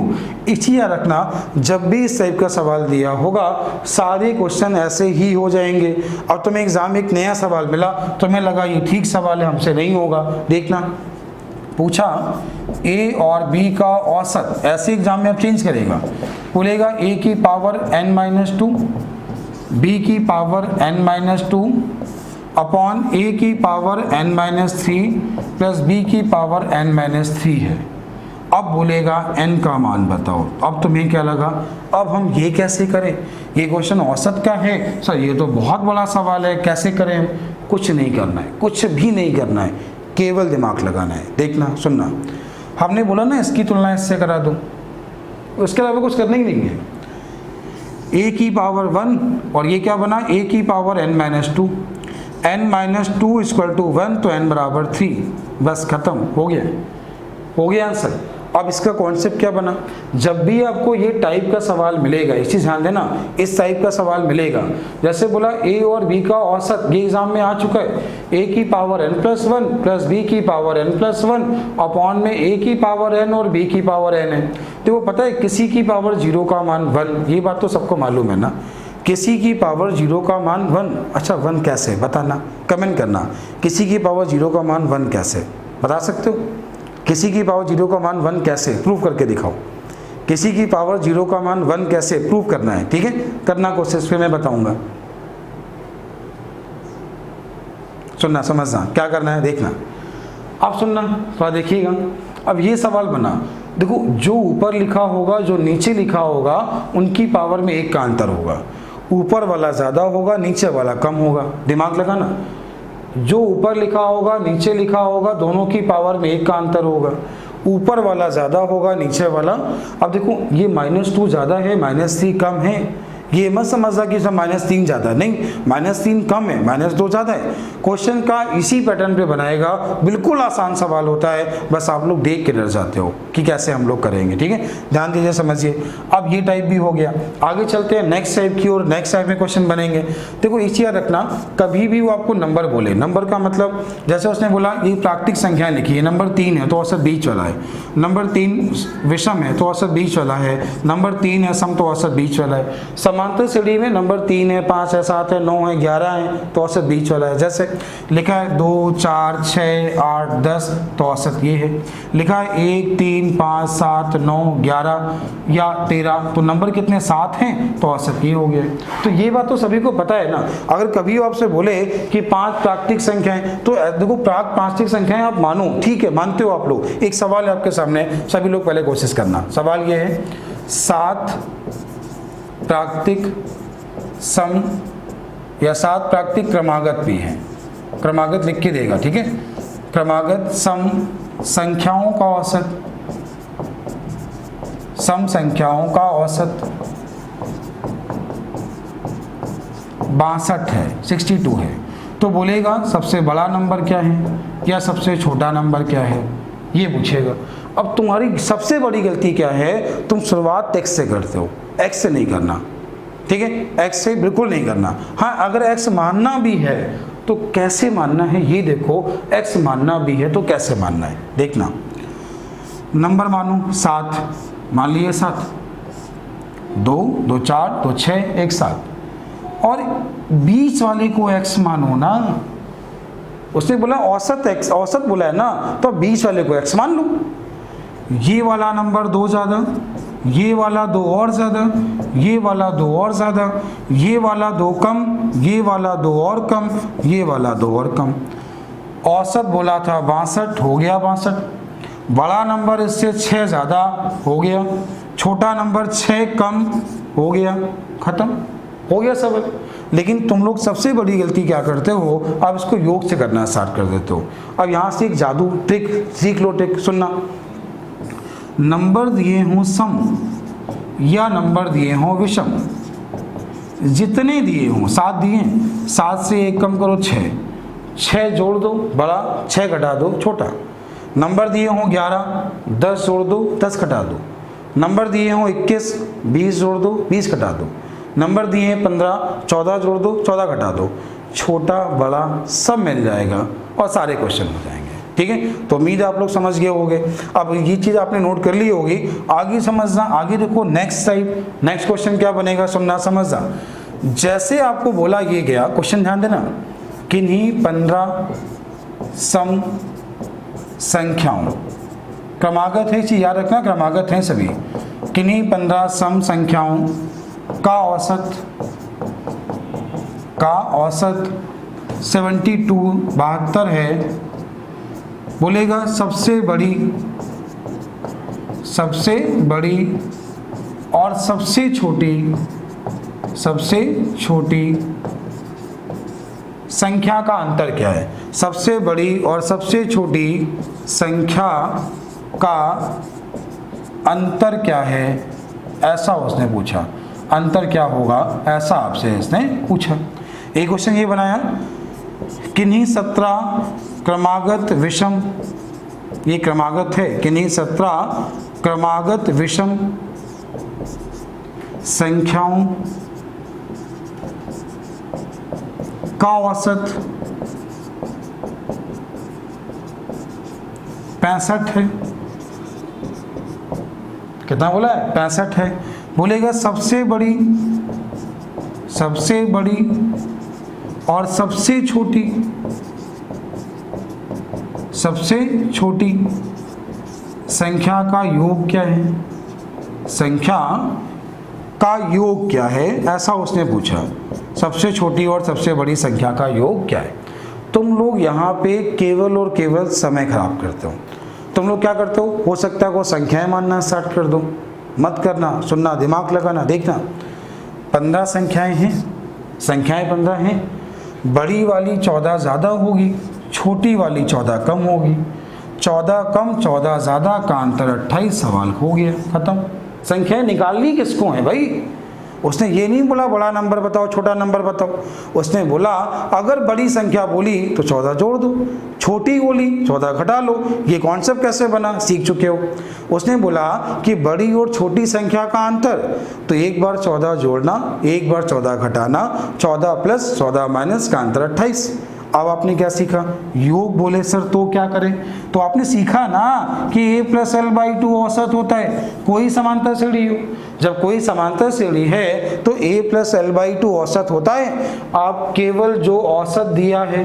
इसी याद रखना, जब भी इस टाइप का सवाल दिया होगा सारे क्वेश्चन ऐसे ही हो जाएंगे। अब तुम्हें एग्जाम में एक नया सवाल मिला, तुम्हें लगा ये ठीक सवाल है, हमसे नहीं होगा, देखना पूछा a और b का औसत, ऐसे एग्जाम में अब चेंज करेगा, बोलेगा a की पावर n माइनस 2 b की power n minus 2 upon a की power n minus 3 plus b की पावर n माइनस 3 है। अब बोलेगा n का मान बताओ। अब तुम्हें क्या लगा, अब हम ये कैसे करें, ये क्वेश्चन औसत का है सर, ये तो बहुत बड़ा सवाल है, कैसे करें। कुछ नहीं करना है, कुछ भी नहीं करना है, केवल दिमाग लगाना है। देखना सुनना, हमने बोला ना इसकी तुलना इससे करा दो, उसके अलावा कुछ करना ही नहीं है। a की पावर 1 और ये क्या बना a की power n minus 2, n minus 2 equal to 1, तो n बराबर 3, बस खत्म हो गया आंसर। अब इसका कॉन्सेप्ट क्या बना, जब भी आपको ये टाइप का सवाल मिलेगा, इस चीज़ ध्यान देना, इस टाइप का सवाल मिलेगा, जैसे बोला a और b का औसत, ये एग्जाम में आ चुका है, a की power n plus 1 plus b की पावर n प्लस 1 अपॉन में a की पावर n और b की पावर n है। तो वो पता है किसी की पावर 0 का मान 1, ये बात तो सबको मालूम है ना, किसी की पावर 0 का मान 1। अच्छा 1 कैसे बताना, कमेंट करना, किसी की पावर 0 का मान 1 कैसे बता सकते हो, किसी की पावर 0 का मान 1 कैसे प्रूव करके दिखाओ, किसी की पावर 0 का मान 1 कैसे प्रूव करना है, ठीक है, करना कोशिश, फिर मैं बताऊंगा। सुनना समझना, क्या करना है देखना। अब सुनना थोड़ा देखिएगा, अब ये सवाल बना, देखो जो ऊपर लिखा होगा जो नीचे लिखा होगा उनकी पावर में 1 का अंतर होगा, ऊपर वाला ज़्यादा होगा नीचे वाला कम होगा, दिमाग लगाना। जो ऊपर लिखा होगा नीचे लिखा होगा दोनों की पावर में 1 का अंतर होगा, ऊपर वाला ज़्यादा होगा नीचे वाला। अब देखो ये -2 ज़्यादा है, -3 कम है, ये मत समझना कि सब -3 ज़्यादा, नहीं, -3 कम है, -2 ज़्यादा है। क्वेश्चन का इसी पैटर्न पे बनाएगा, बिल्कुल आसान सवाल होता है, बस आप लोग देख के डर जाते हो कि कैसे हम लोग करेंगे, ठीक है, ध्यान दीजिए समझिए। अब ये टाइप भी हो गया, आगे चलते हैं नेक्स्ट टाइप की और नेक्स्ट टाइप में क्वेश्चन बनेंगे। देखो इस याद रखना, कभी भी वो आपको नंबर बोले, नंबर का मतलब जैसे उसने बोला ये प्राकृतिक संख्या लिखी है, नंबर 3 है तो औसत बीच वाला है, नंबर 3 विषम है तो औसत बीच वाला है, नंबर 3 है सम तो औसत बीच वाला है, समांतर श्रेणी में नंबर 3 है, 5 है, 7 है, 9 है, 11 है तो औसत बीच वाला है। जैसे लिखा है 2 4 6 8 10 तो औसत ये है, लिखा है 1 3 5 7 9 11 या 13 तो नंबर कितने 7 हैं तो औसत ये हो गया। तो ये बात तो सभी को पता है ना। अगर कभी आपसे बोले कि 5 प्राकृतिक संख्याएं, तो देखो प्राकृतिक संख्याएं आप मानो, ठीक है, मानते हो आप लोग। एक सवाल है आपके सामने, सभी लोग पहले कोशिश करना। सवाल ये है 7 प्राकृतिक सम या 7 प्राकृतिक क्रमागत भी हैं, क्रमागत लिख के देगा, ठीक है, क्रमागत सम संख्याओं का औसत, सम संख्याओं का औसत 62 है, 62 है। तो बोलेगा सबसे बड़ा नंबर क्या है या सबसे छोटा नंबर क्या है, ये पूछेगा। अब तुम्हारी सबसे बड़ी गलती क्या है, तुम शुरुआत x से करते हो, x से नहीं करना, ठीक है, x से बिल्कुल नहीं करना। हाँ, अगर x मानना भी है तो कैसे मानना है ये देखो, x मानना भी है तो कैसे मानना है देखना। नंबर मानो 7, मान लिए 7, 2 2 4 2 6 1 7, और बीच वाले को x मानो ना। उसने बोला औसत x, औसत बोला है ना, तो बीच वाले को x मान लो। ये वाला नंबर 2 ज़्यादा, ये वाला 2 और ज़्यादा, ये वाला 2 और ज़्यादा, ये वाला 2 कम, ये वाला 2 और कम, ये वाला 2 और कम। औसत बोला था 62, हो गया 62। बड़ा नंबर इससे 6 ज़्यादा, हो गया। छोटा नंबर 6 कम, हो गया, ख़त्म, हो गया सब। लेकिन तुम लोग सबसे बड़ी गलती क्या करते हो, अब इसको योग से करना स्टार्ट कर देते हो। अब यहाँ से एक जादू ट्रिक सीख लो, ट्रिक सुनना। नंबर दिए हों सम या नंबर दिए हों विषम, जितने दिए हों, 7 दिए, 7 से 1 कम करो 6, 6 जोड़ दो बड़ा, 6 घटा दो छोटा। नंबर दिए हों 11, 10 जोड़ दो 10 घटा दो। नंबर दिए हों 21, 20 जोड़ दो 20 घटा दो। नंबर दिए हैं 15, 14 जोड़ दो 14 घटा दो। छोटा बड़ा सब मिल जाएगा और सारे क्वेश्चन हो जाएंगे, ठीक है। तो उम्मीद है आप लोग समझ गए होंगे। अब ये चीज़ आपने नोट कर ली होगी, आगे समझना। आगे देखो नेक्स्ट टाइप, नेक्स्ट क्वेश्चन क्या बनेगा, सुनना समझना। जैसे आपको बोला ये गया क्वेश्चन, ध्यान देना, किन्हीं 15 सम संख्याओं, क्रमागत है, चीज याद रखना, क्रमागत हैं सभी। किन्हीं 15 सम संख्याओं का औसत 72 72 है। बोलेगा सबसे बड़ी और सबसे छोटी संख्या का अंतर क्या है। सबसे बड़ी और सबसे छोटी संख्या का अंतर क्या है, ऐसा उसने पूछा। अंतर क्या होगा, ऐसा आपसे इसने पूछा। एक क्वेश्चन ये बनाया, किन्हीं 17 क्रमागत विषम, ये क्रमागत है, किन्हीं 17 क्रमागत विषम संख्याओं का औसत 65 है। कितना बोला है, 65 है। बोलेगा सबसे बड़ी और सबसे छोटी संख्या का योग क्या है, संख्या का योग क्या है, ऐसा उसने पूछा। सबसे छोटी और सबसे बड़ी संख्या का योग क्या है। तुम लोग यहाँ पे केवल और केवल समय खराब करते हो। तुम लोग क्या करते हो सकता है वो संख्याएं मानना स्टार्ट कर दो। मत करना, सुनना, दिमाग लगाना, देखना। 15 संख्याएं हैं, संख्याएं 15 हैं। बड़ी वाली 14 ज़्यादा होगी, छोटी वाली 14 कम होगी। 14 कम 14 ज़्यादा का अंतर 28, सवाल हो गया, ख़त्म। संख्याएं निकालनी किसको है भाई। उसने ये नहीं बोला बड़ा नंबर बताओ छोटा नंबर बताओ, उसने बोला अगर बड़ी संख्या बोली तो 14 जोड़ दो, छोटी बोली 14 घटा लो। ये कॉन्सेप्ट कैसे बना, सीख चुके हो। उसने बोला कि बड़ी और छोटी संख्या का अंतर, तो एक बार 14 जोड़ना, एक बार 14 घटाना, 14 प्लस 14 माइनस का अंतर 28। अब आपने क्या सीखा, योग बोले सर तो क्या करें, तो आपने सीखा ना कि a + l/2 औसत होता है। कोई समांतर श्रेणी हो, जब कोई समांतर श्रेणी है तो a + l/2 औसत होता है। आप केवल जो औसत दिया है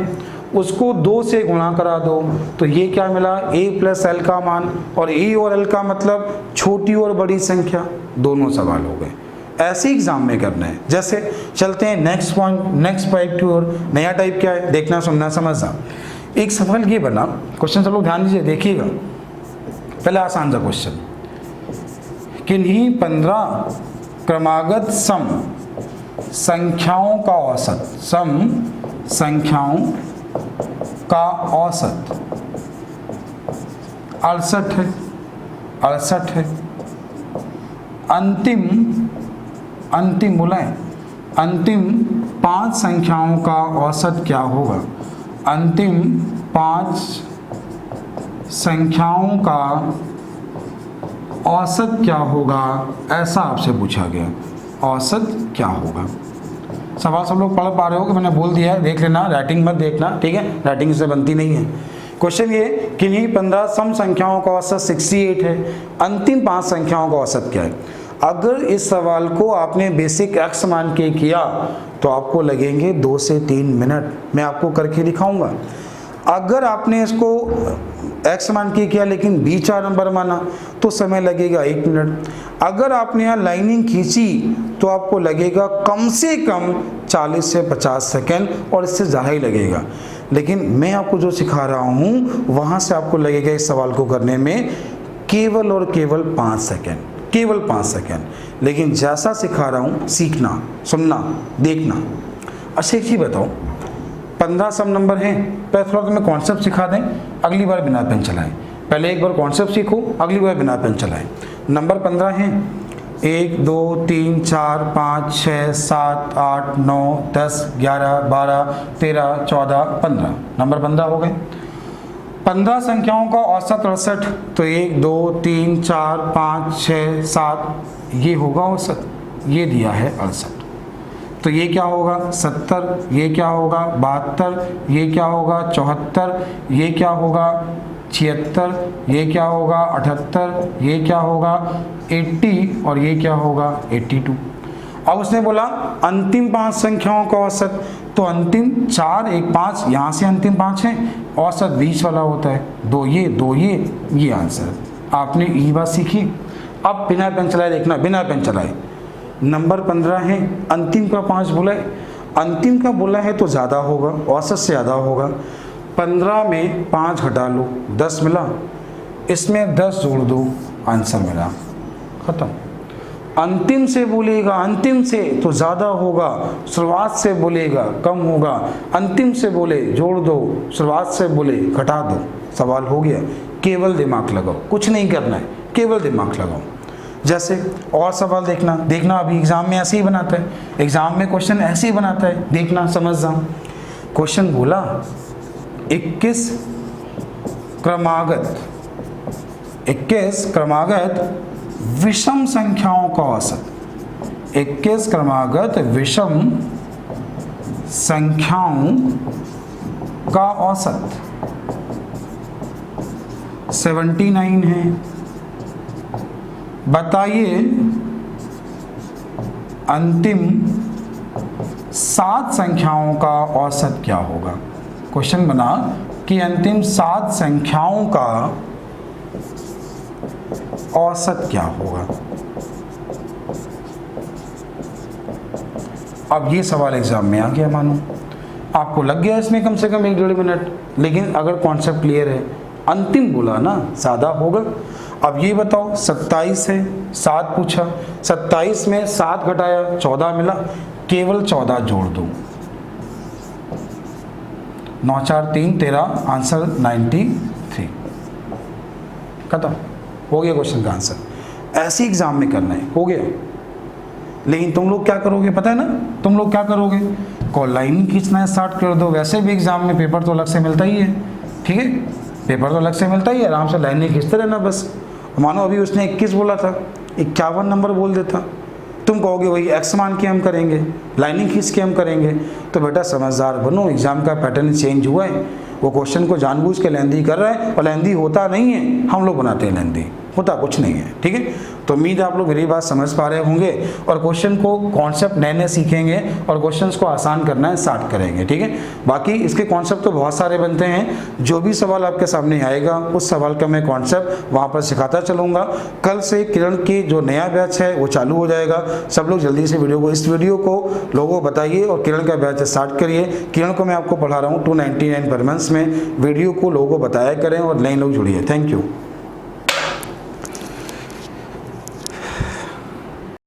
उसको 2 से गुणा करा दो, तो ये क्या मिला, a + l का मान, और a और l का मतलब छोटी और बड़ी संख्या, दोनों सवाल हो गए। ऐसे एग्जाम में करना है। जैसे चलते हैं नेक्स्ट पॉइंट, नेक्स्ट टाइप की ओर। नया टाइप क्या है, देखना, सुनना, समझना। एक सवाल ये बना, क्वेश्चन सब लोग ध्यान दीजिए, देखिएगा। पहले आसान सा क्वेश्चन, किन्हीं 15 क्रमागत सम संख्याओं का औसत, सम संख्याओं का औसत 68 है, 68 है। अंतिम बुलाएं, अंतिम 5 संख्याओं का औसत क्या होगा? अंतिम 5 संख्याओं का औसत क्या होगा, ऐसा आपसे पूछा गया। औसत क्या होगा? सवाल सब लोग पढ़ पा रहे हो कि मैंने बोल दिया है, देख लेना, राइटिंग मत देखना, ठीक है, राइटिंग से बनती नहीं है। क्वेश्चन ये, किन्हीं 15 सम संख्याओं का औसत 68 है, अंतिम 5 संख्याओं का औसत क्या है? अगर इस सवाल को आपने बेसिक x मान के किया तो आपको लगेंगे 2 से 3 मिनट, मैं आपको करके दिखाऊंगा। अगर आपने इसको x मान के किया लेकिन b 4 नंबर माना तो समय लगेगा 1 मिनट। अगर आपने यहाँ लाइनिंग खींची तो आपको लगेगा कम से कम 40 से 50 सेकेंड, और इससे ज़्यादा ही लगेगा। लेकिन मैं आपको जो सिखा रहा हूँ वहाँ से आपको लगेगा इस सवाल को करने में केवल और केवल 5 सेकेंड, केवल 5 सेकेंड। लेकिन जैसा सिखा रहा हूँ सीखना, सुनना, देखना। अच्छा एक चीज़ बताओ, 15 सम नंबर हैं, पहले थोड़ा तुम्हें कॉन्सेप्ट सिखा दें, अगली बार बिना पेन चलाएं। पहले एक बार कॉन्सेप्ट सीखो, अगली बार बिना पेन चलाएं। नंबर 15 हैं, 1 2 3 4 5 6 7 8 9 10 11 12 13 14 15, नंबर 15 हो गए। 15 संख्याओं का औसत 68, तो 1 2 3 4 5 6 7 ये होगा औसत, ये दिया है 68। तो ये क्या होगा 70, ये क्या होगा 72, ये क्या होगा 74, ये क्या होगा 76, ये क्या होगा 78, ये क्या होगा 80 और ये क्या होगा 82। अब उसने बोला अंतिम 5 संख्याओं का औसत, तो अंतिम 4 1 5, यहाँ से अंतिम 5 है, औसत बीच वाला होता है, 2 ये आंसर। आपने ये बात सीखी। अब बिना पेन चलाए देखना, बिना पेन चलाए। नंबर 15 है, अंतिम का 5 बोला है, अंतिम का बोला है तो ज़्यादा होगा, औसत से ज़्यादा होगा। 15 में 5 घटा लो, 10 मिला, इसमें 10 जोड़ दो, आंसर मिला, ख़त्म। अंतिम से बोलेगा, अंतिम से तो ज़्यादा होगा, शुरुआत से बोलेगा कम होगा। अंतिम से बोले जोड़ दो, शुरुआत से बोले घटा दो, सवाल हो गया। केवल दिमाग लगाओ, कुछ नहीं करना है, केवल दिमाग लगाओ। जैसे और सवाल देखना अभी एग्ज़ाम में ऐसे ही बनाता है, एग्ज़ाम में क्वेश्चन ऐसे ही बनाता है, देखना समझ जाओ। क्वेश्चन बोला 21 क्रमागत विषम संख्याओं का औसत, 21 क्रमागत विषम संख्याओं का औसत 79 है। बताइए अंतिम 7 संख्याओं का औसत क्या होगा। क्वेश्चन बना कि अंतिम 7 संख्याओं का औसत क्या होगा। अब ये सवाल एग्जाम में आ गया, मानो आपको लग गया इसमें कम से कम 1-1.5 मिनट, लेकिन अगर कॉन्सेप्ट क्लियर है, अंतिम बोला ना ज़्यादा होगा। अब ये बताओ 27 है, 7 पूछा, 27 में 7 घटाया 14 मिला, केवल 14 जोड़ दो, 9 4 3 13, आंसर 93, खत्म हो गया क्वेश्चन का आंसर। ऐसे एग्जाम में करना है, हो गया। लेकिन तुम लोग क्या करोगे पता है ना, तुम लोग क्या करोगे, कॉल लाइन खींचना है स्टार्ट कर दो। वैसे भी एग्जाम में पेपर तो अलग से मिलता ही है, ठीक है, पेपर तो अलग से मिलता ही है, आराम से लाइन खींचते रहना बस। मानो अभी उसने 21 बोला था, 51 नंबर बोल देता, तुम कहोगे वही एक्स मान के हम करेंगे, लाइनिंग खींच के हम करेंगे। तो बेटा समझदार बनो, एग्जाम का पैटर्न चेंज हुआ है, वो क्वेश्चन को जानबूझ के लेंदी कर रहा है, और लेंदी होता नहीं है, हम लोग बनाते हैं लेंदी, होता कुछ नहीं है, ठीक है। तो उम्मीद है आप लोग मेरी बात समझ पा रहे होंगे, और क्वेश्चन को कॉन्सेप्ट नए नए सीखेंगे, और क्वेश्चंस को आसान करना है स्टार्ट करेंगे, ठीक है। बाकी इसके कॉन्सेप्ट तो बहुत सारे बनते हैं, जो भी सवाल आपके सामने आएगा उस सवाल का मैं कॉन्सेप्ट वहाँ पर सिखाता चलूँगा। कल से किरण की जो नया बैच है वो चालू हो जाएगा, सब लोग जल्दी से इस वीडियो को लोगों को बताइए और किरण का बैच स्टार्ट करिए। किरण को मैं आपको पढ़ा रहा हूँ 299 पर मंथ में, वीडियो को लोगों को बताया करें और नए लोग जुड़िए। Thank you.